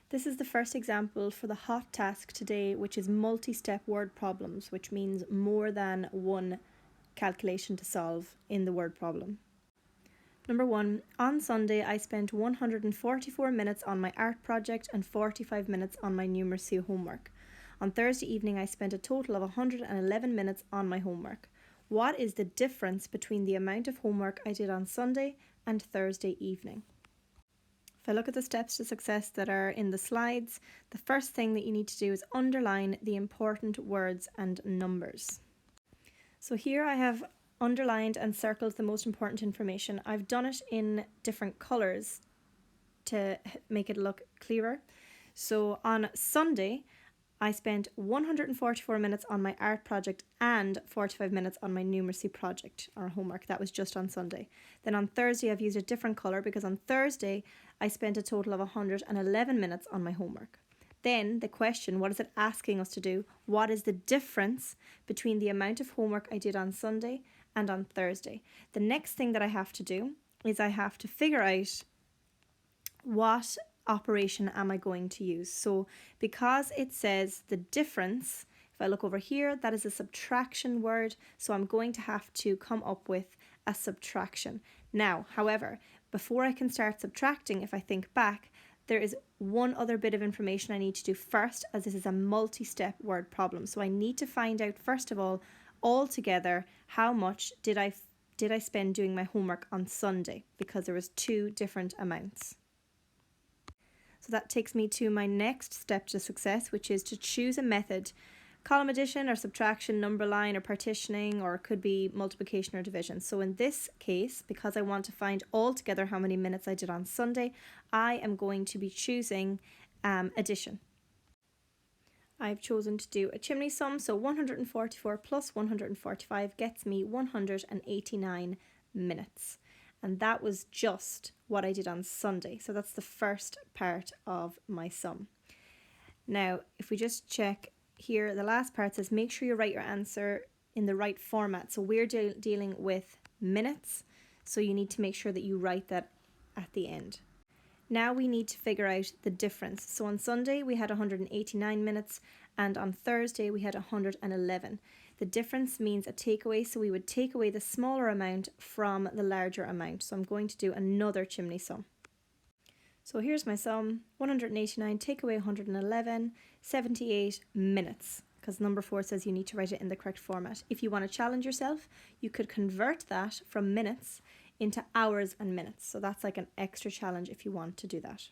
This is the first example for the hot task today, which is multi-step word problems, which means more than one calculation to solve in the word problem. Number 1, on Sunday I spent 144 minutes on my art project and 45 minutes on my numeracy homework. On Thursday evening I spent a total of 111 minutes on my homework. What is the difference between the amount of homework I did on Sunday and Thursday evening? If I look at the steps to success that are in the slides, the first thing that you need to do is underline the important words and numbers. So here I have underlined and circled the most important information. I've done it in different colours to make it look clearer. So on Sunday, I spent 144 minutes on my art project and 45 minutes on my numeracy project or homework. That was just on Sunday. Then on Thursday, I've used a different colour because on Thursday, I spent a total of 111 minutes on my homework. Then the question, what is it asking us to do? What is the difference between the amount of homework I did on Sunday and on Thursday? The next thing that I have to do is I have to figure out what operation am I going to use. So because it says the difference, if I look over here, that is a subtraction word. So I'm going to have to come up with a subtraction. Now, however, before I can start subtracting, if I think back, there is one other bit of information I need to do first, as this is a multi-step word problem. So I need to find out, first of all, altogether, how much did I spend doing my homework on Sunday, because there was two different amounts. So that takes me to my next step to success, which is to choose a method. Column addition or subtraction, number line or partitioning, or it could be multiplication or division. So in this case, because I want to find altogether how many minutes I did on Sunday, I am going to be choosing addition. I've chosen to do a chimney sum, so 144 plus 145 gets me 189 minutes. And that was just what I did on Sunday. So that's the first part of my sum. Now, if we just check here, the last part says make sure you write your answer in the right format. So we're dealing with minutes, so you need to make sure that you write that at the end. Now we need to figure out the difference. So on Sunday we had 189 minutes and on Thursday we had 111. The difference means a takeaway, so we would take away the smaller amount from the larger amount. So I'm going to do another chimney sum. So here's my sum, 189 take away 111, 78 minutes, because number 4 says you need to write it in the correct format. If you want to challenge yourself, you could convert that from minutes into hours and minutes. So that's like an extra challenge if you want to do that.